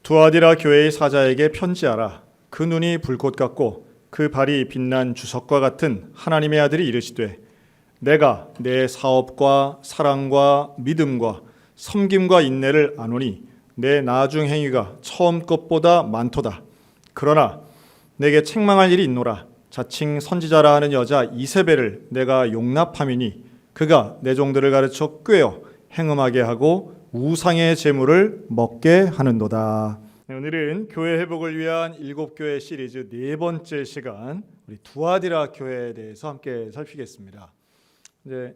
두아디라 교회의 사자에게 편지하라. 그 눈이 불꽃 같고 그 발이 빛난 주석과 같은 하나님의 아들이 이르시되 내가 내 사업과 사랑과 믿음과 섬김과 인내를 아노니 내 나중 행위가 처음 것보다 많도다. 그러나 내게 책망할 일이 있노라. 자칭 선지자라 하는 여자 이세벨을 내가 용납함이니 그가 내 종들을 가르쳐 꾀어 행음하게 하고 우상의 제물을 먹게 하는도다. 오늘은 교회 회복을 위한 7교회 시리즈 4번째 시간, 우리 두아디라 교회에 대해서 함께 살피겠습니다. 이제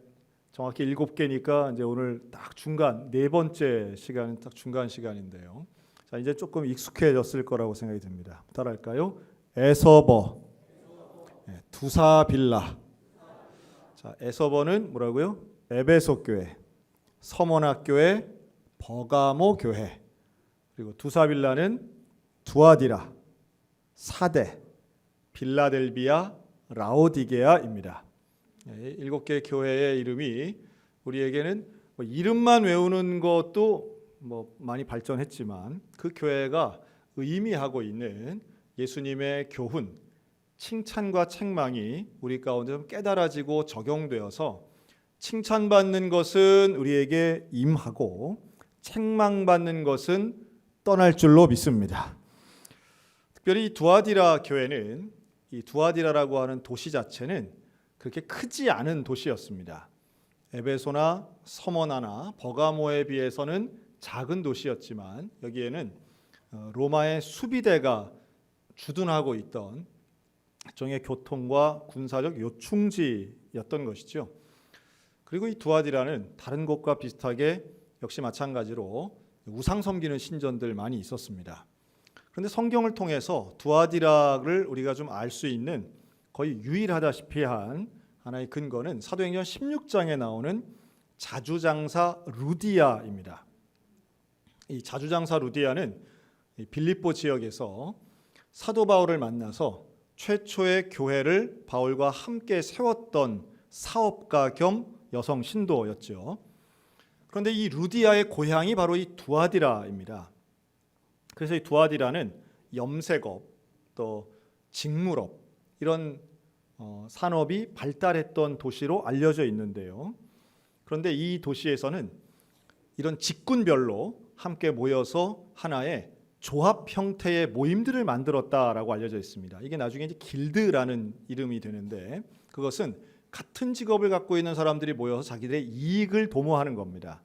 정확히 7개니까 이제 오늘 딱 중간 4번째 시간은 딱 중간 시간인데요. 자, 이제 조금 익숙해졌을 거라고 생각이 듭니다. 따라할까요? 에서버, 두사빌라. 자, 에서버는 뭐라고요? 에베소 교회, 서머나 교회, 버가모 교회, 그리고 두사빌라는 두아디라, 사대, 빌라델비아, 라오디게아입니다. 7개 교회의 이름이 우리에게는 이름만 외우는 것도 많이 발전했지만 그 교회가 의미하고 있는 예수님의 교훈, 칭찬과 책망이 우리 가운데 좀 깨달아지고 적용되어서 칭찬받는 것은 우리에게 임하고 책망받는 것은 떠날 줄로 믿습니다. 특별히 두아디라 교회는, 이 두아디라라고 하는 도시 자체는 그렇게 크지 않은 도시였습니다. 에베소나 서머나나 버가모에 비해서는 작은 도시였지만 여기에는 로마의 수비대가 주둔하고 있던 일종의 교통과 군사적 요충지였던 것이죠. 그리고 이 두아디라는 다른 곳과 비슷하게 역시 마찬가지로 우상 섬기는 신전들 많이 있었습니다. 그런데 성경을 통해서 두아디라를 우리가 좀 알 수 있는 거의 유일하다시피 한 하나의 근거는 사도행전 16장에 나오는 자주장사 루디아입니다. 이 자주장사 루디아는 빌립보 지역에서 사도 바울을 만나서 최초의 교회를 바울과 함께 세웠던 사업가 겸 여성 신도였죠. 그런데 이 루디아의 고향이 바로 이 두아디라입니다. 그래서 이 두아디라는 염색업, 또 직물업 이런 산업이 발달했던 도시로 알려져 있는데요. 그런데 이 도시에서는 이런 직군별로 함께 모여서 하나의 조합 형태의 모임들을 만들었다라고 알려져 있습니다. 이게 나중에 이제 길드라는 이름이 되는데 그것은 같은 직업을 갖고 있는 사람들이 모여서 자기들의 이익을 도모하는 겁니다.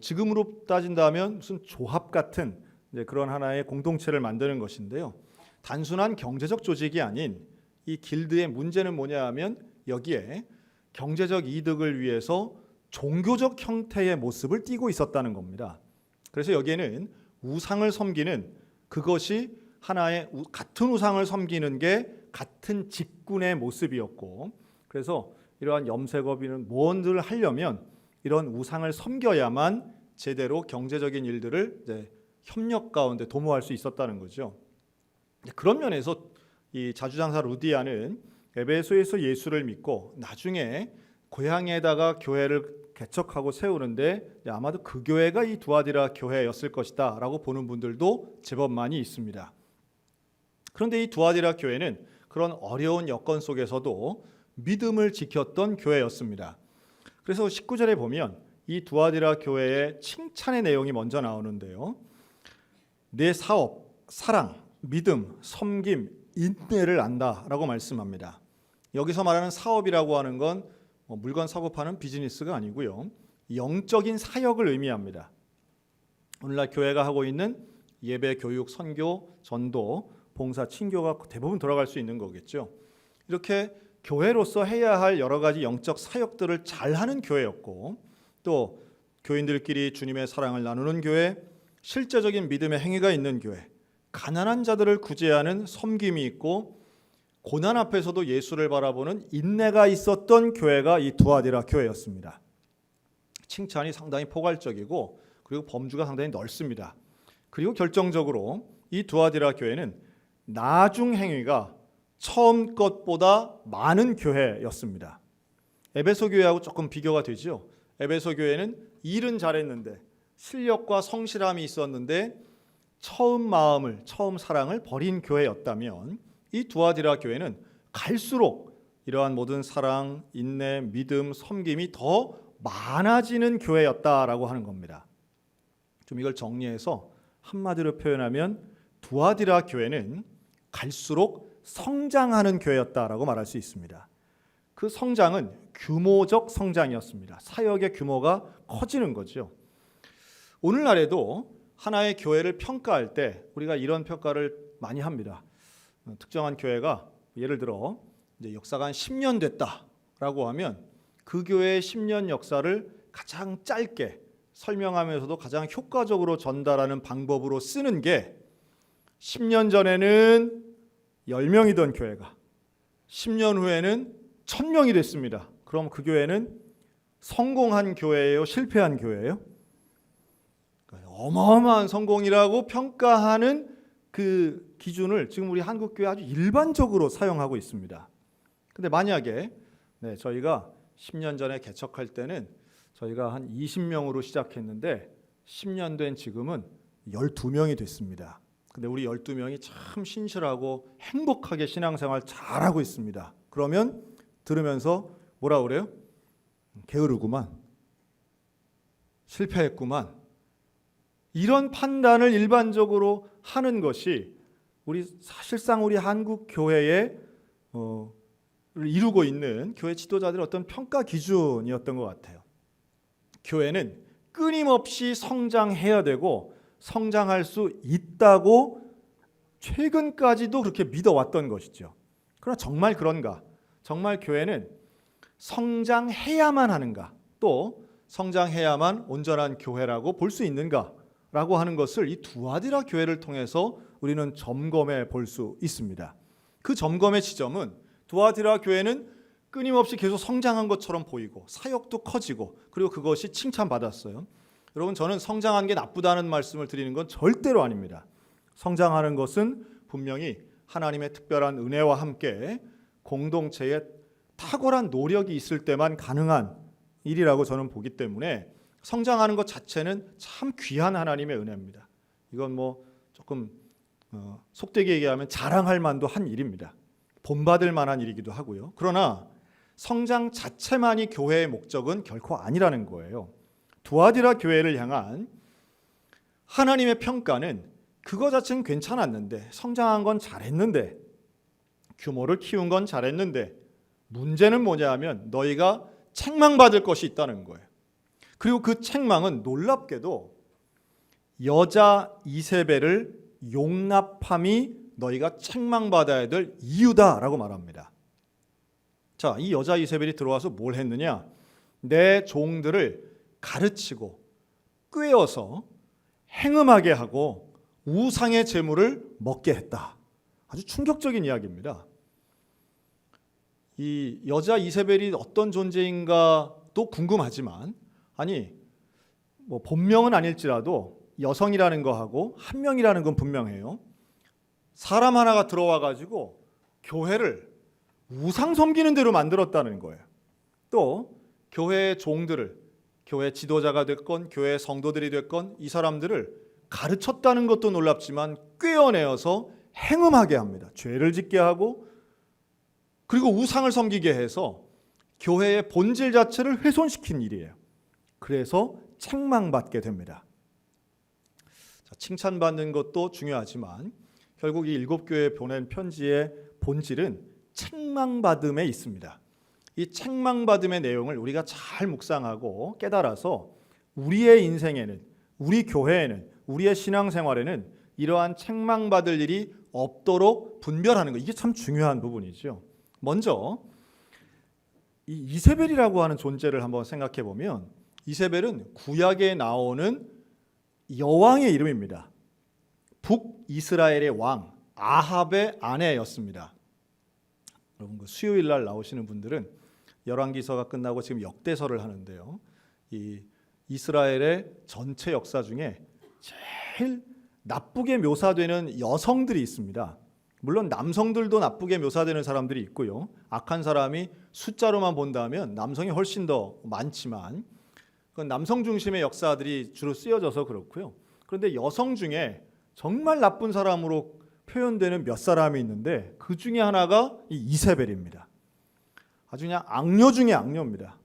지금으로 따진다면 무슨 조합 같은 이제 그런 하나의 공동체를 만드는 것인데요. 단순한 경제적 조직이 아닌 이 길드의 문제는 뭐냐 하면 여기에 경제적 이득을 위해서 종교적 형태의 모습을 띠고 있었다는 겁니다. 그래서 여기에는 우상을 섬기는 그것이 하나의 같은 우상을 섬기는 게 같은 직군의 모습이었고, 그래서 이러한 염색업인은 무언들을 하려면 이런 우상을 섬겨야만 제대로 경제적인 일들을 이제 협력 가운데 도모할 수 있었다는 거죠. 그런 면에서 이 자주장사 루디아는 에베소에서 예수를 믿고 나중에 고향에다가 교회를 개척하고 세우는데 아마도 그 교회가 이 두아디라 교회였을 것이다 라고 보는 분들도 제법 많이 있습니다. 그런데 이 두아디라 교회는 그런 어려운 여건 속에서도 믿음을 지켰던 교회였습니다. 그래서 19절에 보면 이 두아디라 교회의 칭찬의 내용이 먼저 나오는데요. 내 사업, 사랑, 믿음, 섬김, 인내를 안다라고 말씀합니다. 여기서 말하는 사업이라고 하는 건 물건 사고 파는 비즈니스가 아니고요. 영적인 사역을 의미합니다. 오늘날 교회가 하고 있는 예배, 교육, 선교, 전도, 봉사, 친교가 대부분 돌아갈 수 있는 거겠죠. 이렇게 교회로서 해야 할 여러 가지 영적 사역들을 잘하는 교회였고, 또 교인들끼리 주님의 사랑을 나누는 교회, 실제적인 믿음의 행위가 있는 교회, 가난한 자들을 구제하는 섬김이 있고 고난 앞에서도 예수를 바라보는 인내가 있었던 교회가 이 두아디라 교회였습니다. 칭찬이 상당히 포괄적이고 그리고 범주가 상당히 넓습니다. 그리고 결정적으로 이 두아디라 교회는 나중 행위가 처음 것보다 많은 교회였습니다. 에베소 교회하고 조금 비교가 되죠. 에베소 교회는 일은 잘했는데 실력과 성실함이 있었는데 처음 마음을, 처음 사랑을 버린 교회였다면 이 두아디라 교회는 갈수록 이러한 모든 사랑, 인내, 믿음, 섬김이 더 많아지는 교회였다라고 하는 겁니다. 좀 이걸 정리해서 한마디로 표현하면 두아디라 교회는 갈수록 성장하는 교회였다라고 말할 수 있습니다. 그 성장은 규모적 성장이었습니다. 사역의 규모가 커지는 거죠. 오늘날에도 하나의 교회를 평가할 때 우리가 이런 평가를 많이 합니다. 특정한 교회가 예를 들어 이제 역사가 한 10년 됐다라고 하면 그 교회의 10년 역사를 가장 짧게 설명하면서도 가장 효과적으로 전달하는 방법으로 쓰는 게 10년 전에는 10명이던 교회가 10년 후에는 1000명이 됐습니다. 그럼 그 교회는 성공한 교회예요? 실패한 교회예요? 어마어마한 성공이라고 평가하는 그 기준을 지금 우리 한국교회 아주 일반적으로 사용하고 있습니다. 근데 만약에 저희가 10년 전에 개척할 때는 저희가 한 20명으로 시작했는데 10년 된 지금은 12명이 됐습니다. 근데 우리 12명이 참 신실하고 행복하게 신앙생활 잘하고 있습니다. 그러면 들으면서 뭐라 그래요? 게으르구만, 실패했구만, 이런 판단을 일반적으로 하는 것이 사실상 우리 한국 교회의 이루고 있는 교회 지도자들의 어떤 평가 기준이었던 것 같아요. 교회는 끊임없이 성장해야 되고 성장할 수 있다고 최근까지도 그렇게 믿어왔던 것이죠. 그러나 정말 그런가? 정말 교회는 성장해야만 하는가? 또 성장해야만 온전한 교회라고 볼 수 있는가? 라고 하는 것을 이 두아디라 교회를 통해서 우리는 점검해 볼 수 있습니다. 그 점검의 지점은 두아디라 교회는 끊임없이 계속 성장한 것처럼 보이고 사역도 커지고 그리고 그것이 칭찬받았어요. 여러분, 저는 성장한 게 나쁘다는 말씀을 드리는 건 절대로 아닙니다. 성장하는 것은 분명히 하나님의 특별한 은혜와 함께 공동체에 탁월한 노력이 있을 때만 가능한 일이라고 저는 보기 때문에 성장하는 것 자체는 참 귀한 하나님의 은혜입니다. 이건 조금 속되게 얘기하면 자랑할 만도 한 일입니다. 본받을 만한 일이기도 하고요. 그러나 성장 자체만이 교회의 목적은 결코 아니라는 거예요. 두아디라 교회를 향한 하나님의 평가는 그거 자체는 괜찮았는데, 성장한 건 잘했는데, 규모를 키운 건 잘했는데, 문제는 뭐냐 하면 너희가 책망받을 것이 있다는 거예요. 그리고 그 책망은 놀랍게도 여자 이세벨을 용납함이 너희가 책망받아야 될 이유다라고 말합니다. 자, 이 여자 이세벨이 들어와서 뭘 했느냐? 내 종들을 가르치고 꾀어서 행음하게 하고 우상의 제물을 먹게 했다. 아주 충격적인 이야기입니다. 이 여자 이세벨이 어떤 존재인가도 궁금하지만, 아니 본명은 아닐지라도 여성이라는 거하고 한 명이라는 건 분명해요. 사람 하나가 들어와 가지고 교회를 우상 섬기는 대로 만들었다는 거예요. 또 교회의 종들을, 교회 지도자가 됐건 교회 성도들이 됐건 이 사람들을 가르쳤다는 것도 놀랍지만 꿰어내어서 행음하게 합니다. 죄를 짓게 하고 그리고 우상을 섬기게 해서 교회의 본질 자체를 훼손시킨 일이에요. 그래서 책망받게 됩니다. 자, 칭찬받는 것도 중요하지만 결국 이 7교회에 보낸 편지의 본질은 책망받음에 있습니다. 이 책망받음의 내용을 우리가 잘 묵상하고 깨달아서 우리의 인생에는, 우리 교회에는, 우리의 신앙생활에는 이러한 책망받을 일이 없도록 분별하는 것, 이게 참 중요한 부분이죠. 먼저 이 이세벨이라고 하는 존재를 한번 생각해 보면, 이세벨은 구약에 나오는 여왕의 이름입니다. 북이스라엘의 왕 아합의 아내였습니다. 여러분, 수요일 날 나오시는 분들은 열왕기서가 끝나고 지금 역대서를 하는데요. 이 이스라엘의 전체 역사 중에 제일 나쁘게 묘사되는 여성들이 있습니다. 물론 남성들도 나쁘게 묘사되는 사람들이 있고요. 악한 사람이 숫자로만 본다면 남성이 훨씬 더 많지만 그건 남성 중심의 역사들이 주로 쓰여져서 그렇고요. 그런데 여성 중에 정말 나쁜 사람으로 표현되는 몇 사람이 있는데 그 중에 하나가 이 이세벨입니다. 아주 그냥 악녀 중에 악녀입니다.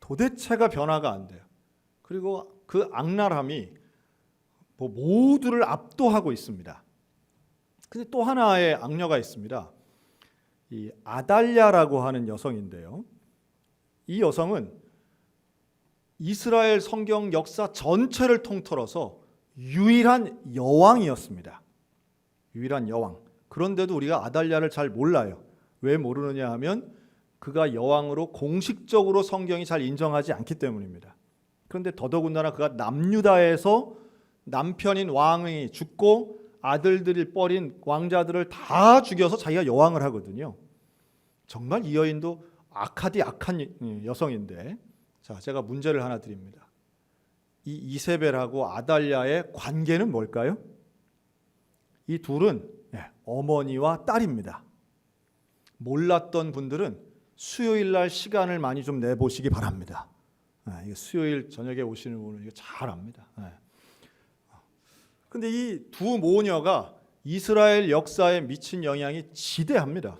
도대체가 변화가 안 돼요. 그리고 그 악랄함이 모두를 압도하고 있습니다. 근데 또 하나의 악녀가 있습니다. 이 아달랴라고 하는 여성인데요. 이 여성은 이스라엘 성경 역사 전체를 통틀어서 유일한 여왕이었습니다. 유일한 여왕. 그런데도 우리가 아달랴를 잘 몰라요. 왜 모르느냐 하면 그가 여왕으로 공식적으로 성경이 잘 인정하지 않기 때문입니다. 그런데 더더군다나 그가 남유다에서 남편인 왕이 죽고 아들들이 뻘인 왕자들을 다 죽여서 자기가 여왕을 하거든요. 정말 이 여인도 악한 여성인데, 자, 제가 문제를 하나 드립니다. 이 이세벨하고 아달랴의 관계는 뭘까요? 이 둘은 어머니와 딸입니다. 몰랐던 분들은 수요일 날 시간을 많이 좀 내보시기 바랍니다. 수요일 저녁에 오시는 분은 이거 잘 압니다. 근데 이 두 모녀가 이스라엘 역사에 미친 영향이 지대합니다.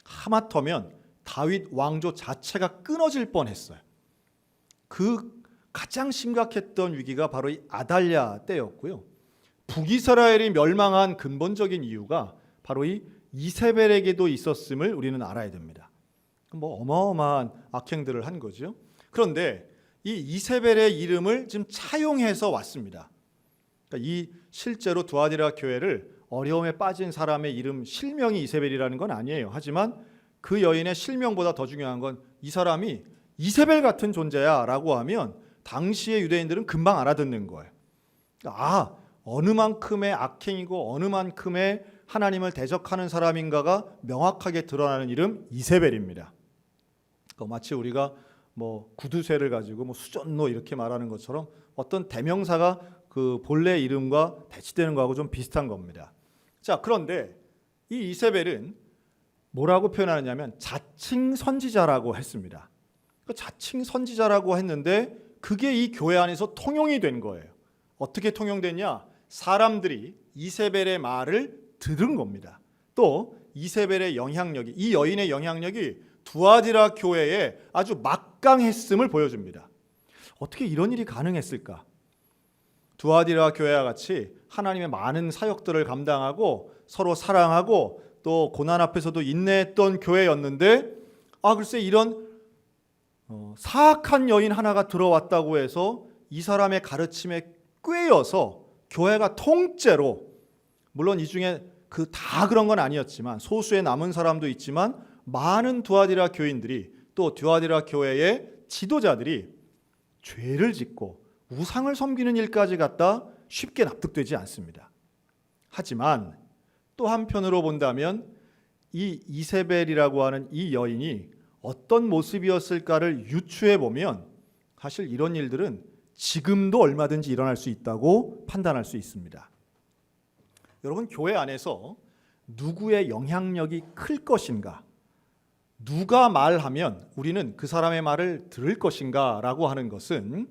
하마터면 다윗 왕조 자체가 끊어질 뻔했어요. 그 가장 심각했던 위기가 바로 이 아달랴 때였고요. 북이스라엘이 멸망한 근본적인 이유가 바로 이 이세벨에게도 있었음을 우리는 알아야 됩니다. 어마어마한 악행들을 한 거죠. 그런데 이 이세벨의 이름을 지금 차용해서 왔습니다. 그러니까 이 실제로 두아디라 교회를 어려움에 빠진 사람의 이름 실명이 이세벨이라는 건 아니에요. 하지만 그 여인의 실명보다 더 중요한 건 이 사람이 이세벨 같은 존재야 라고 하면 당시의 유대인들은 금방 알아듣는 거예요. 어느 만큼의 악행이고 어느 만큼의 하나님을 대적하는 사람인가가 명확하게 드러나는 이름 이세벨입니다. 마치 우리가 구두쇠를 가지고 수전노 이렇게 말하는 것처럼 어떤 대명사가 그 본래 이름과 대치되는 거하고 좀 비슷한 겁니다. 자, 그런데 이 이세벨은 뭐라고 표현하느냐면 자칭 선지자라고 했습니다. 자칭 선지자라고 했는데 그게 이 교회 안에서 통용이 된 거예요. 어떻게 통용됐냐? 사람들이 이세벨의 말을 들은 겁니다. 또 이세벨의 영향력이, 이 여인의 영향력이 두아디라 교회에 아주 막강했음을 보여줍니다. 어떻게 이런 일이 가능했을까? 두아디라 교회와 같이 하나님의 많은 사역들을 감당하고 서로 사랑하고 또 고난 앞에서도 인내했던 교회였는데 글쎄 이런 사악한 여인 하나가 들어왔다고 해서 이 사람의 가르침에 꿰어서 교회가 통째로, 물론 이 중에 다 그런 건 아니었지만 소수의 남은 사람도 있지만 많은 두아디라 교인들이 또 두아디라 교회의 지도자들이 죄를 짓고 우상을 섬기는 일까지 갖다 쉽게 납득되지 않습니다. 하지만 또 한편으로 본다면 이 이세벨이라고 하는 이 여인이 어떤 모습이었을까를 유추해 보면 사실 이런 일들은 지금도 얼마든지 일어날 수 있다고 판단할 수 있습니다. 여러분, 교회 안에서 누구의 영향력이 클 것인가, 누가 말하면 우리는 그 사람의 말을 들을 것인가 라고 하는 것은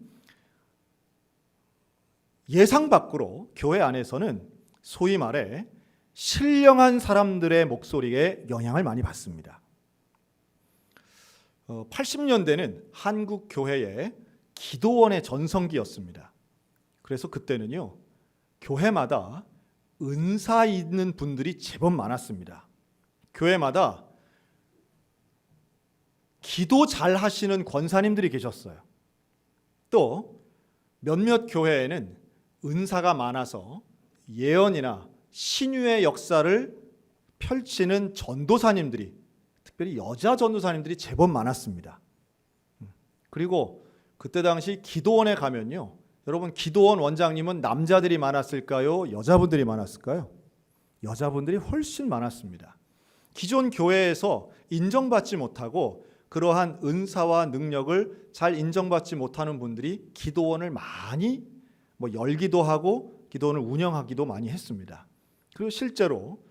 예상 밖으로 교회 안에서는 소위 말해 신령한 사람들의 목소리에 영향을 많이 받습니다. 80년대는 한국 교회의 기도원의 전성기였습니다. 그래서 그때는요, 교회마다 은사 있는 분들이 제법 많았습니다. 교회마다 기도 잘 하시는 권사님들이 계셨어요. 또 몇몇 교회에는 은사가 많아서 예언이나 신유의 역사를 펼치는 전도사님들이, 특별히 여자 전도사님들이 제법 많았습니다. 그리고 그때 당시 기도원에 가면요, 여러분, 기도원 원장님은 남자들이 많았을까요? 여자분들이 많았을까요? 여자분들이 훨씬 많았습니다. 기존 교회에서 인정받지 못하고 그러한 은사와 능력을 잘 인정받지 못하는 분들이 기도원을 많이 열기도 하고 기도원을 운영하기도 많이 했습니다. 그리고 실제로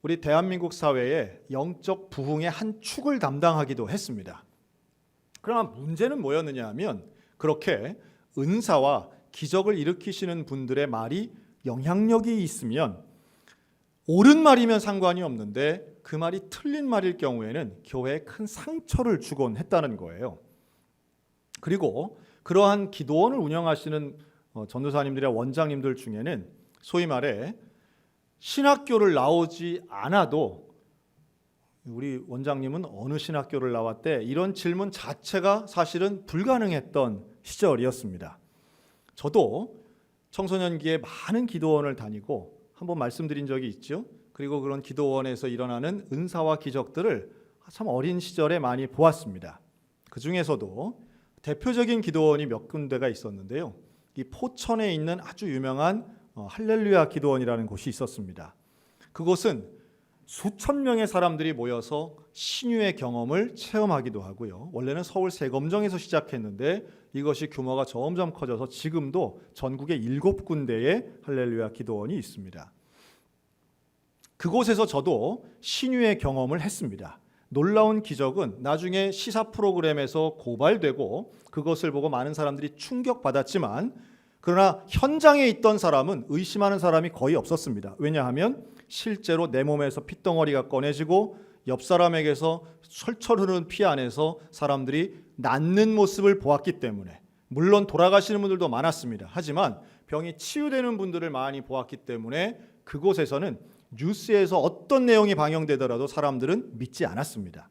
우리 대한민국 사회의 영적 부흥의 한 축을 담당하기도 했습니다. 그러나 문제는 뭐였느냐 하면 그렇게 은사와 기적을 일으키시는 분들의 말이 영향력이 있으면 옳은 말이면 상관이 없는데 그 말이 틀린 말일 경우에는 교회에 큰 상처를 주곤 했다는 거예요. 그리고 그러한 기도원을 운영하시는 전도사님들이나 원장님들 중에는 소위 말해 신학교를 나오지 않아도 우리 원장님은 어느 신학교를 나왔대? 이런 질문 자체가 사실은 불가능했던 시절이었습니다. 저도 청소년기에 많은 기도원을 다니고 한번 말씀드린 적이 있죠. 그리고 그런 기도원에서 일어나는 은사와 기적들을 참 어린 시절에 많이 보았습니다. 그 중에서도 대표적인 기도원이 몇 군데가 있었는데요. 이 포천에 있는 아주 유명한 할렐루야 기도원이라는 곳이 있었습니다. 그곳은 수천 명의 사람들이 모여서 신유의 경험을 체험하기도 하고요. 원래는 서울 세검정에서 시작했는데 이것이 규모가 점점 커져서 지금도 전국에 7군데의 할렐루야 기도원이 있습니다. 그곳에서 저도 신유의 경험을 했습니다. 놀라운 기적은 나중에 시사 프로그램에서 고발되고 그것을 보고 많은 사람들이 충격받았지만 그러나 현장에 있던 사람은 의심하는 사람이 거의 없었습니다. 왜냐하면 실제로 내 몸에서 핏덩어리가 꺼내지고 옆 사람에게서 철철 흐르는 피 안에서 사람들이 낫는 모습을 보았기 때문에, 물론 돌아가시는 분들도 많았습니다. 하지만 병이 치유되는 분들을 많이 보았기 때문에 그곳에서는 뉴스에서 어떤 내용이 방영되더라도 사람들은 믿지 않았습니다.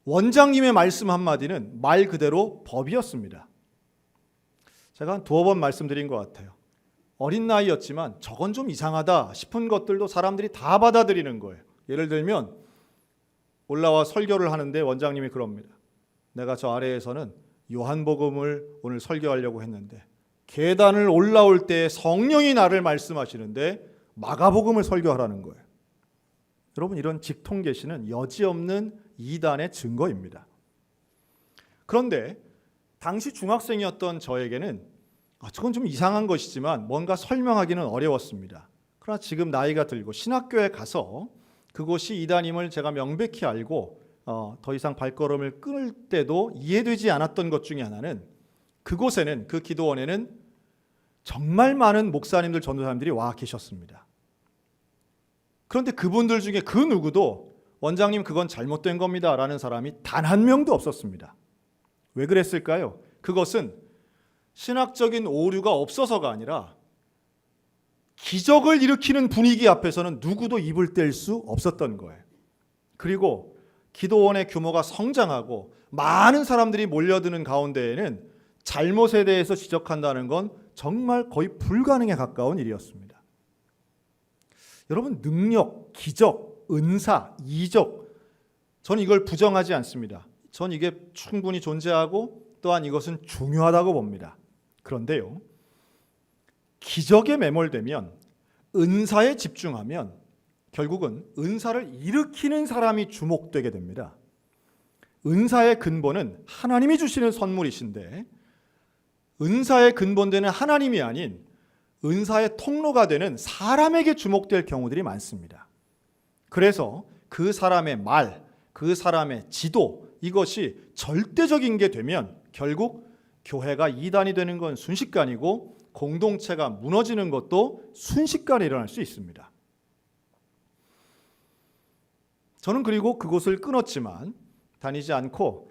원장님의 말씀 한마디는 말 그대로 법이었습니다. 제가 한 두어 번 말씀드린 것 같아요. 어린 나이였지만 저건 좀 이상하다 싶은 것들도 사람들이 다 받아들이는 거예요. 예를 들면 올라와 설교를 하는데 원장님이 그럽니다. 내가 저 아래에서는 요한복음을 오늘 설교하려고 했는데 계단을 올라올 때 성령이 나를 말씀하시는데 마가복음을 설교하라는 거예요. 여러분, 이런 직통계시는 여지없는 이단의 증거입니다. 그런데 당시 중학생이었던 저에게는 저건 좀 이상한 것이지만 뭔가 설명하기는 어려웠습니다. 그러나 지금 나이가 들고 신학교에 가서 그곳이 이단임을 제가 명백히 알고 더 이상 발걸음을 끊을 때도 이해되지 않았던 것 중에 하나는 그곳에는, 그 기도원에는 정말 많은 목사님들, 전도사님들이 와 계셨습니다. 그런데 그분들 중에 그 누구도 원장님 그건 잘못된 겁니다 라는 사람이 단 한 명도 없었습니다. 왜 그랬을까요? 그것은 신학적인 오류가 없어서가 아니라 기적을 일으키는 분위기 앞에서는 누구도 입을 뗄 수 없었던 거예요. 그리고 기도원의 규모가 성장하고 많은 사람들이 몰려드는 가운데에는 잘못에 대해서 지적한다는 건 정말 거의 불가능에 가까운 일이었습니다. 여러분, 능력, 기적, 은사, 이적, 저는 이걸 부정하지 않습니다. 전 이게 충분히 존재하고 또한 이것은 중요하다고 봅니다. 그런데요, 기적에 매몰되면, 은사에 집중하면 결국은 은사를 일으키는 사람이 주목되게 됩니다. 은사의 근본은 하나님이 주시는 선물이신데 은사의 근본되는 하나님이 아닌 은사의 통로가 되는 사람에게 주목될 경우들이 많습니다. 그래서 그 사람의 말, 그 사람의 지도, 이것이 절대적인 게 되면 결국 교회가 이단이 되는 건 순식간이고 공동체가 무너지는 것도 순식간에 일어날 수 있습니다. 저는 그리고 그곳을 끊었지만 다니지 않고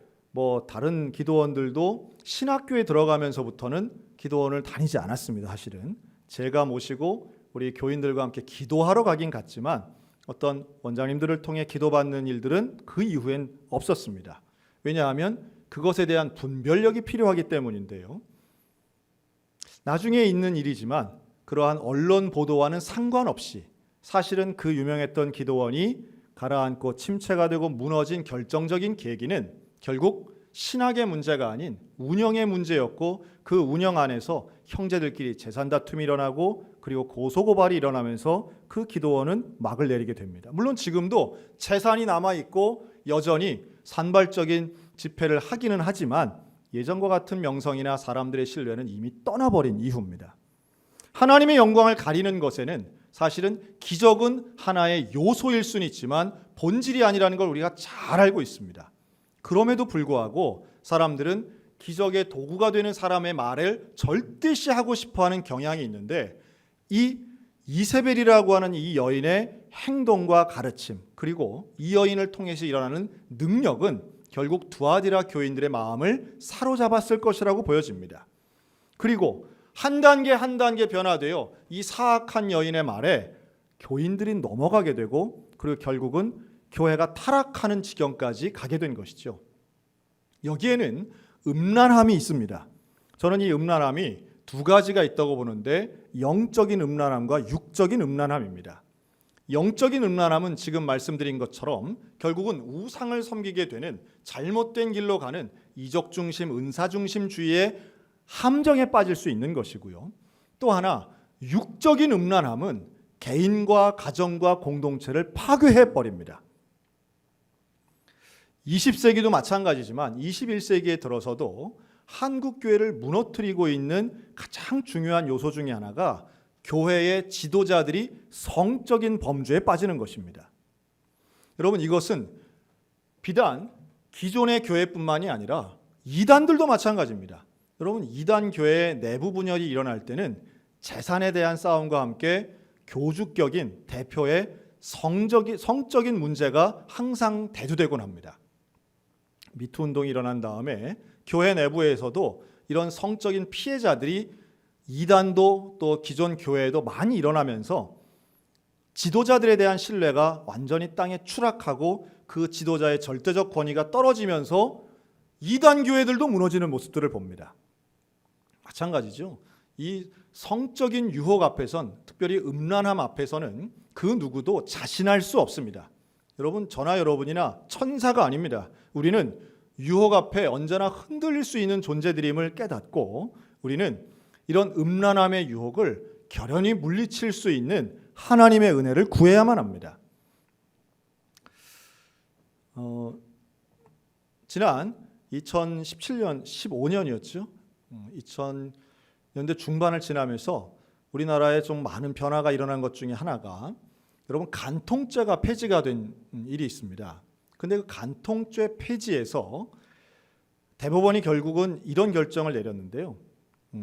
다른 기도원들도 신학교에 들어가면서부터는 기도원을 다니지 않았습니다. 사실은 제가 모시고 우리 교인들과 함께 기도하러 가긴 갔지만 어떤 원장님들을 통해 기도받는 일들은 그 이후엔 없었습니다. 왜냐하면 그것에 대한 분별력이 필요하기 때문인데요. 나중에 있는 일이지만 그러한 언론 보도와는 상관없이 사실은 그 유명했던 기도원이 가라앉고 침체가 되고 무너진 결정적인 계기는 결국 신학의 문제가 아닌 운영의 문제였고 그 운영 안에서 형제들끼리 재산 다툼이 일어나고 그리고 고소고발이 일어나면서 그 기도원은 막을 내리게 됩니다. 물론 지금도 재산이 남아있고 여전히 산발적인 집회를 하기는 하지만 예전과 같은 명성이나 사람들의 신뢰는 이미 떠나버린 이후입니다. 하나님의 영광을 가리는 것에는 사실은 기적은 하나의 요소일 수는 있지만 본질이 아니라는 걸 우리가 잘 알고 있습니다. 그럼에도 불구하고 사람들은 기적의 도구가 되는 사람의 말을 절대시하고 싶어하는 경향이 있는데, 이 이세벨이라고 하는 이 여인의 행동과 가르침, 그리고 이 여인을 통해서 일어나는 능력은 결국 두아디라 교인들의 마음을 사로잡았을 것이라고 보여집니다. 그리고 한 단계 한 단계 변화되어 이 사악한 여인의 말에 교인들이 넘어가게 되고, 그리고 결국은 교회가 타락하는 지경까지 가게 된 것이죠. 여기에는 음란함이 있습니다. 저는 이 음란함이 두 가지가 있다고 보는데, 영적인 음란함과 육적인 음란함입니다. 영적인 음란함은 지금 말씀드린 것처럼 결국은 우상을 섬기게 되는 잘못된 길로 가는 이적중심, 은사중심주의의 함정에 빠질 수 있는 것이고요. 또 하나, 육적인 음란함은 개인과 가정과 공동체를 파괴해 버립니다. 20세기도 마찬가지지만 21세기에 들어서도 한국 교회를 무너뜨리고 있는 가장 중요한 요소 중에 하나가 교회의 지도자들이 성적인 범죄에 빠지는 것입니다. 여러분, 이것은 비단 기존의 교회뿐만이 아니라 이단들도 마찬가지입니다. 여러분, 이단 교회의 내부 분열이 일어날 때는 재산에 대한 싸움과 함께 교주격인 대표의 성적인 문제가 항상 대두되곤 합니다. 미투 운동이 일어난 다음에 교회 내부에서도 이런 성적인 피해자들이 이단도 또 기존 교회에도 많이 일어나면서 지도자들에 대한 신뢰가 완전히 땅에 추락하고 그 지도자의 절대적 권위가 떨어지면서 이단 교회들도 무너지는 모습들을 봅니다. 마찬가지죠. 이 성적인 유혹 앞에선, 특별히 음란함 앞에서는 그 누구도 자신할 수 없습니다. 여러분, 저나 여러분이나 천사가 아닙니다. 우리는 유혹 앞에 언제나 흔들릴 수 있는 존재들임을 깨닫고, 우리는 이런 음란함의 유혹을 결연히 물리칠 수 있는 하나님의 은혜를 구해야만 합니다. 지난 2017년, 15년이었죠. 2000년대 중반을 지나면서 우리나라에 좀 많은 변화가 일어난 것 중에 하나가, 여러분, 간통죄가 폐지가 된 일이 있습니다. 근데 그 간통죄 폐지에서 대법원이 결국은 이런 결정을 내렸는데요.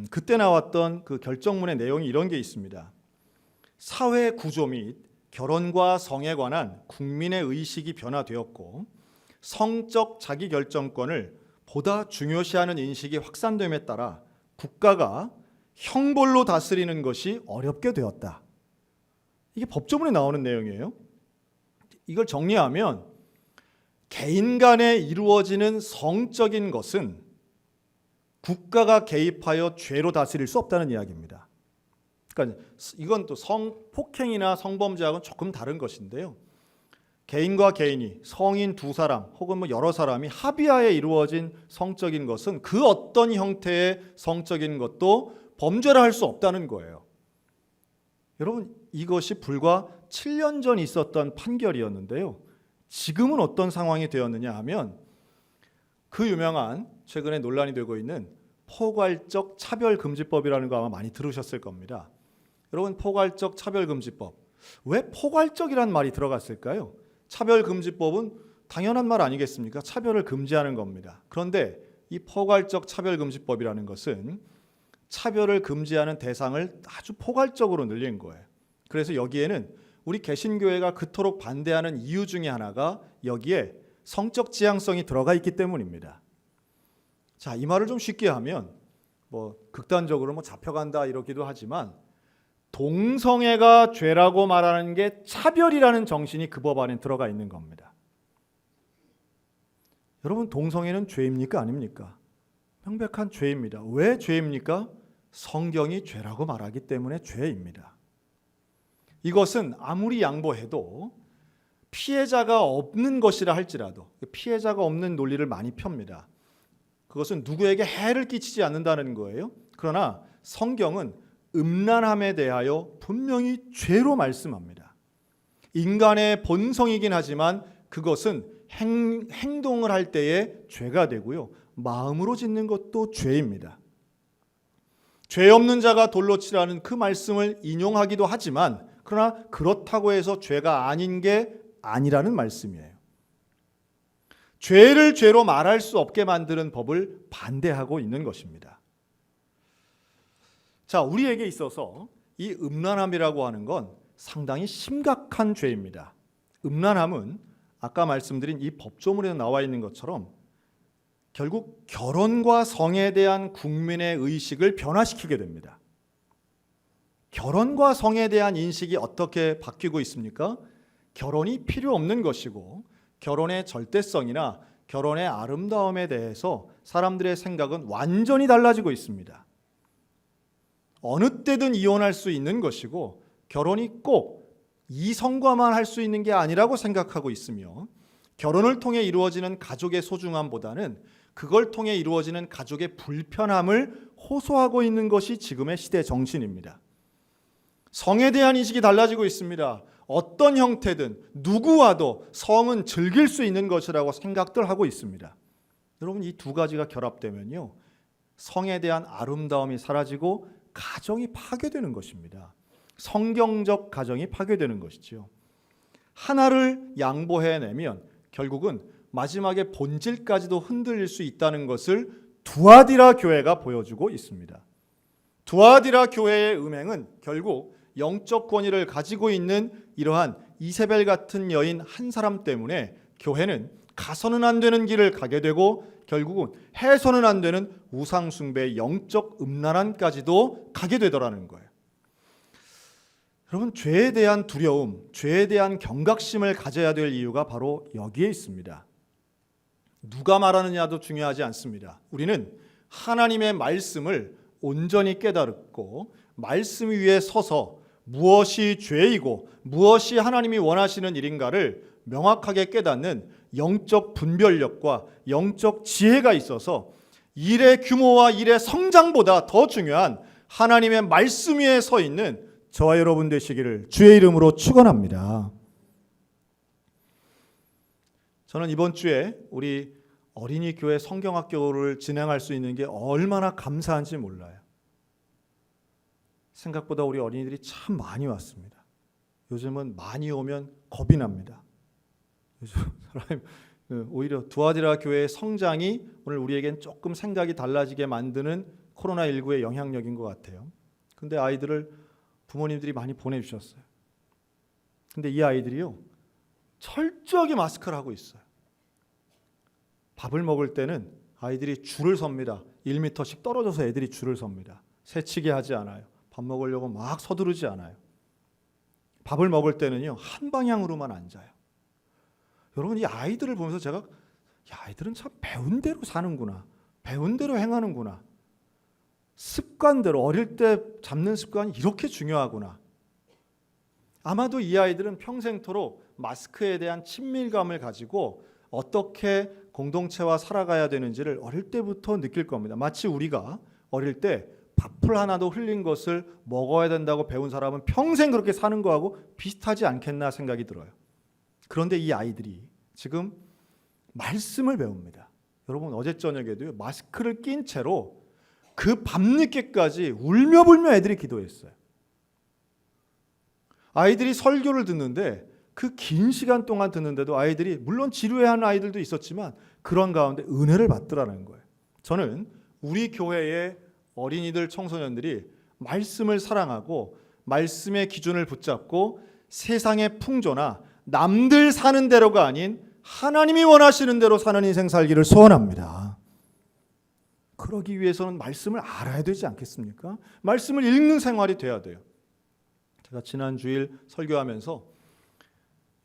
그때 나왔던 그 결정문의 내용이 이런 게 있습니다. 사회 구조 및 결혼과 성에 관한 국민의 의식이 변화되었고, 성적 자기결정권을 보다 중요시하는 인식이 확산됨에 따라 국가가 형벌로 다스리는 것이 어렵게 되었다. 이게 법조문에 나오는 내용이에요. 이걸 정리하면 개인 간에 이루어지는 성적인 것은 국가가 개입하여 죄로 다스릴 수 없다는 이야기입니다. 그러니까 이건 또 성폭행이나 성범죄하고는 조금 다른 것인데요. 개인과 개인이, 성인 두 사람 혹은 여러 사람이 합의하에 이루어진 성적인 것은 그 어떤 형태의 성적인 것도 범죄라 할 수 없다는 거예요. 여러분, 이것이 불과 7년 전 있었던 판결이었는데요. 지금은 어떤 상황이 되었느냐 하면, 그 유명한 최근에 논란이 되고 있는 포괄적 차별금지법이라는 거 아마 많이 들으셨을 겁니다. 여러분, 포괄적 차별금지법, 왜 포괄적이란 말이 들어갔을까요? 차별금지법은 당연한 말 아니겠습니까? 차별을 금지하는 겁니다. 그런데 이 포괄적 차별금지법이라는 것은 차별을 금지하는 대상을 아주 포괄적으로 늘린 거예요. 그래서 여기에는 우리 개신교회가 그토록 반대하는 이유 중에 하나가 여기에 성적 지향성이 들어가 있기 때문입니다. 자, 이 말을 좀 쉽게 하면 극단적으로 잡혀간다 이러기도 하지만, 동성애가 죄라고 말하는 게 차별이라는 정신이 그 법 안에 들어가 있는 겁니다. 여러분, 동성애는 죄입니까? 아닙니까? 명백한 죄입니다. 왜 죄입니까? 성경이 죄라고 말하기 때문에 죄입니다. 이것은 아무리 양보해도 피해자가 없는 것이라 할지라도, 피해자가 없는 논리를 많이 펴니다. 그것은 누구에게 해를 끼치지 않는다는 거예요. 그러나 성경은 음란함에 대하여 분명히 죄로 말씀합니다. 인간의 본성이긴 하지만 그것은 행동을 할 때에 죄가 되고요, 마음으로 짓는 것도 죄입니다. 죄 없는 자가 돌로 치라는 그 말씀을 인용하기도 하지만, 그러나 그렇다고 해서 죄가 아닌 게 아니라는 말씀이에요. 죄를 죄로 말할 수 없게 만드는 법을 반대하고 있는 것입니다. 자, 우리에게 있어서 이 음란함이라고 하는 건 상당히 심각한 죄입니다. 음란함은 아까 말씀드린 이 법조문에 나와 있는 것처럼 결국 결혼과 성에 대한 국민의 의식을 변화시키게 됩니다. 결혼과 성에 대한 인식이 어떻게 바뀌고 있습니까? 결혼이 필요 없는 것이고 결혼의 절대성이나 결혼의 아름다움에 대해서 사람들의 생각은 완전히 달라지고 있습니다. 어느 때든 이혼할 수 있는 것이고 결혼이 꼭 이성과만 할 수 있는 게 아니라고 생각하고 있으며 결혼을 통해 이루어지는 가족의 소중함보다는 그걸 통해 이루어지는 가족의 불편함을 호소하고 있는 것이 지금의 시대 정신입니다. 성에 대한 인식이 달라지고 있습니다. 어떤 형태든 누구와도 성은 즐길 수 있는 것이라고 생각들 하고 있습니다. 여러분, 이 두 가지가 결합되면요, 성에 대한 아름다움이 사라지고 가정이 파괴되는 것입니다. 성경적 가정이 파괴되는 것이죠. 하나를 양보해내면 결국은 마지막에 본질까지도 흔들릴 수 있다는 것을 두아디라 교회가 보여주고 있습니다. 두아디라 교회의 음행은 결국 영적 권위를 가지고 있는 이러한 이세벨 같은 여인 한 사람 때문에 교회는 가서는 안 되는 길을 가게 되고 결국은 해서는 안 되는 우상 숭배의 영적 음란함까지도 가게 되더라는 거예요. 여러분, 죄에 대한 두려움, 죄에 대한 경각심을 가져야 될 이유가 바로 여기에 있습니다. 누가 말하느냐도 중요하지 않습니다. 우리는 하나님의 말씀을 온전히 깨달았고 말씀 위에 서서 무엇이 죄이고 무엇이 하나님이 원하시는 일인가를 명확하게 깨닫는 영적 분별력과 영적 지혜가 있어서 일의 규모와 일의 성장보다 더 중요한 하나님의 말씀 위에 서 있는 저와 여러분 되시기를 주의 이름으로 축원합니다. 저는 이번 주에 우리 어린이 교회 성경학교를 진행할 수 있는 게 얼마나 감사한지 몰라요. 생각보다 우리 어린이들이 참 많이 왔습니다. 요즘은 많이 오면 겁이 납니다. 요즘 사람이 오히려 두아디라 교회의 성장이 오늘 우리에겐 조금 생각이 달라지게 만드는 코로나19의 영향력인 것 같아요. 근데 아이들을 부모님들이 많이 보내주셨어요. 근데 이 아이들이요, 철저하게 마스크를 하고 있어요. 밥을 먹을 때는 아이들이 줄을 섭니다. 1m씩 떨어져서 애들이 줄을 섭니다. 새치기 하지 않아요. 밥 먹으려고 막 서두르지 않아요. 밥을 먹을 때는요, 한 방향으로만 앉아요. 여러분, 이 아이들을 보면서 제가 아이들은 참 배운 대로 사는구나, 배운 대로 행하는구나, 습관대로 어릴 때 잡는 습관이 이렇게 중요하구나. 아마도 이 아이들은 평생토록 마스크에 대한 친밀감을 가지고 어떻게 공동체와 살아가야 되는지를 어릴 때부터 느낄 겁니다. 마치 우리가 어릴 때 밥을 하나도 흘린 것을 먹어야 된다고 배운 사람은 평생 그렇게 사는 거하고 비슷하지 않겠나 생각이 들어요. 그런데 이 아이들이 지금 말씀을 배웁니다. 여러분, 어제 저녁에도요, 마스크를 낀 채로 그 밤늦게까지 울며불며 애들이 기도했어요. 아이들이 설교를 듣는데 그 긴 시간 동안 듣는데도 아이들이, 물론 지루해하는 아이들도 있었지만 그런 가운데 은혜를 받더라는 거예요. 저는 우리 교회의 어린이들, 청소년들이 말씀을 사랑하고 말씀의 기준을 붙잡고 세상의 풍조나 남들 사는 대로가 아닌 하나님이 원하시는 대로 사는 인생 살기를 소원합니다. 그러기 위해서는 말씀을 알아야 되지 않겠습니까? 말씀을 읽는 생활이 돼야 돼요. 제가 지난 주일 설교하면서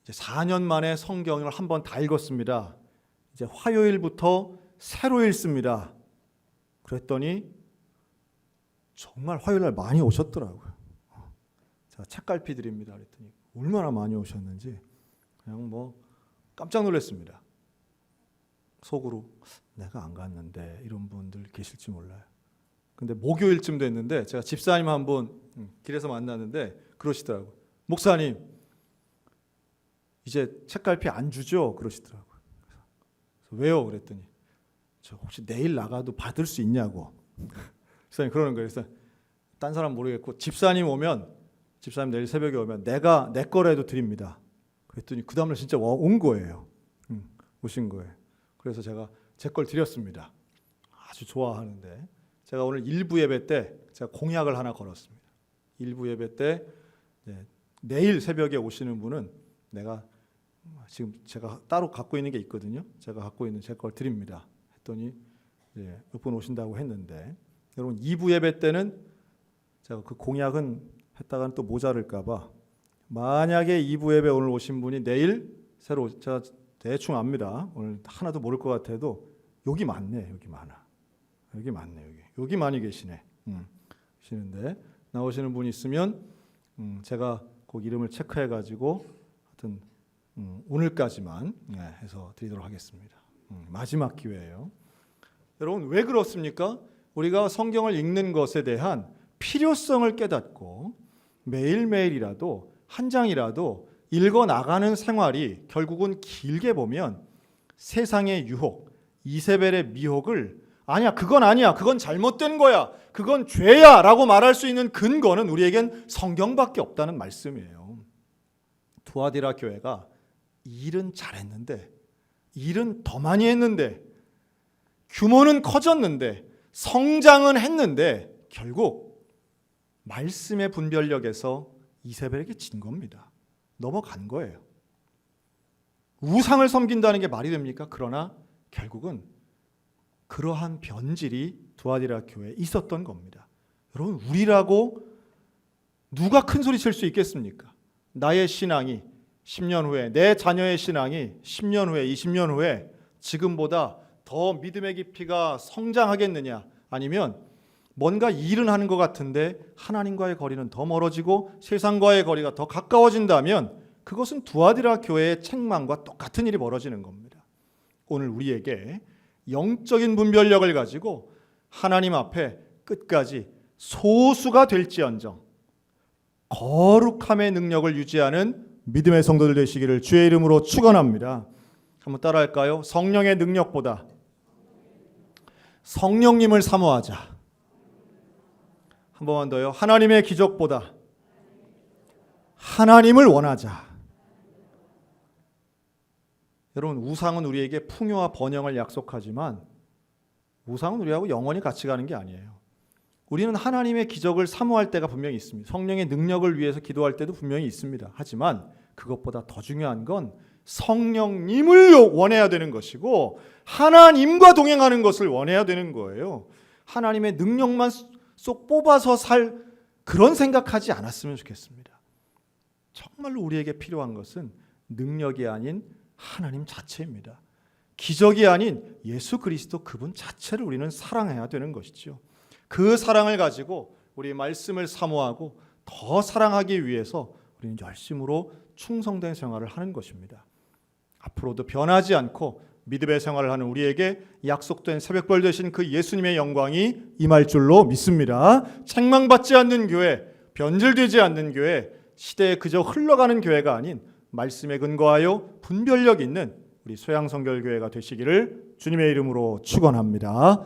이제 4년 만에 성경을 한번 다 읽었습니다. 이제 화요일부터 새로 읽습니다. 그랬더니 정말 화요일날 많이 오셨더라고요. 제가 책갈피 드립니다 그랬더니 얼마나 많이 오셨는지 그냥 뭐 깜짝 놀랐습니다. 속으로 내가 안 갔는데 이런 분들 계실지 몰라요. 근데 목요일쯤 됐는데 제가 집사님 한 분 길에서 만났는데 그러시더라고요. 목사님, 이제 책갈피 안 주죠? 그러시더라고요. 그래서 왜요? 그랬더니 저 혹시 내일 나가도 받을 수 있냐고. 집사님 그러는 거예요. 그래서 딴 사람 모르겠고 집사님 내일 새벽에 오면 내가 내 거라도 드립니다. 그랬더니 그 다음날 진짜 온 거예요. 오신 거예요. 그래서 제가 제 걸 드렸습니다. 아주 좋아하는데 제가 오늘 일부 예배 때 제가 공약을 하나 걸었습니다. 일부 예배 때 내일 새벽에 오시는 분은 내가 지금 제가 따로 갖고 있는 게 있거든요. 제가 갖고 있는 제 걸 드립니다. 했더니 몇 분 오신다고 했는데 여러분 2부 예배 때는 제가 그 공약은 했다가는 또 모자랄까 봐 만약에 2부 예배 오늘 오신 분이 내일 새로 제가 대충 압니다. 오늘 하나도 모를 것 같아도 여기 많네. 여기 많아. 여기 많네. 여기 많이 계시네. 계시는데 나오시는 분이 있으면 제가 꼭 이름을 체크해 가지고 하여튼 오늘까지만 해서 드리도록 하겠습니다. 마지막 기회예요. 여러분 왜 그렇습니까? 우리가 성경을 읽는 것에 대한 필요성을 깨닫고 매일매일이라도 한 장이라도 읽어 나가는 생활이 결국은 길게 보면 세상의 유혹, 이세벨의 미혹을 아니야, 그건 아니야, 그건 잘못된 거야, 그건 죄야 라고 말할 수 있는 근거는 우리에겐 성경밖에 없다는 말씀이에요. 두아디라 교회가 일은 잘했는데, 일은 더 많이 했는데, 규모는 커졌는데, 성장은 했는데 결국 말씀의 분별력에서 이세벨에게 진 겁니다. 넘어간 거예요. 우상을 섬긴다는 게 말이 됩니까? 그러나 결국은 그러한 변질이 두아디라 교회에 있었던 겁니다. 여러분 우리라고 누가 큰 소리 칠 수 있겠습니까? 나의 신앙이 10년 후에, 내 자녀의 신앙이 10년 후에, 20년 후에 지금보다 더 믿음의 깊이가 성장하겠느냐, 아니면 뭔가 일은 하는 것 같은데 하나님과의 거리는 더 멀어지고 세상과의 거리가 더 가까워진다면 그것은 두아디라 교회의 책망과 똑같은 일이 벌어지는 겁니다. 오늘 우리에게 영적인 분별력을 가지고 하나님 앞에 끝까지 소수가 될지언정 거룩함의 능력을 유지하는 믿음의 성도들 되시기를 주의 이름으로 축원합니다. 한번 따라할까요? 성령의 능력보다 성령님을 사모하자. 한 번만 더요. 하나님의 기적보다 하나님을 원하자. 여러분 우상은 우리에게 풍요와 번영을 약속하지만 우상은 우리하고 영원히 같이 가는 게 아니에요. 우리는 하나님의 기적을 사모할 때가 분명히 있습니다. 성령의 능력을 위해서 기도할 때도 분명히 있습니다. 하지만 그것보다 더 중요한 건 성령님을 원해야 되는 것이고 하나님과 동행하는 것을 원해야 되는 거예요. 하나님의 능력만 쏙 뽑아서 살 그런 생각하지 않았으면 좋겠습니다. 정말로 우리에게 필요한 것은 능력이 아닌 하나님 자체입니다. 기적이 아닌 예수 그리스도 그분 자체를 우리는 사랑해야 되는 것이죠. 그 사랑을 가지고 우리 말씀을 사모하고 더 사랑하기 위해서 우리는 열심으로 충성된 생활을 하는 것입니다. 앞으로도 변하지 않고 믿음의 생활을 하는 우리에게 약속된 새벽별 되신 그 예수님의 영광이 임할 줄로 믿습니다. 책망받지 않는 교회, 변질되지 않는 교회, 시대에 그저 흘러가는 교회가 아닌 말씀에 근거하여 분별력 있는 우리 소양성결교회가 되시기를 주님의 이름으로 축원합니다.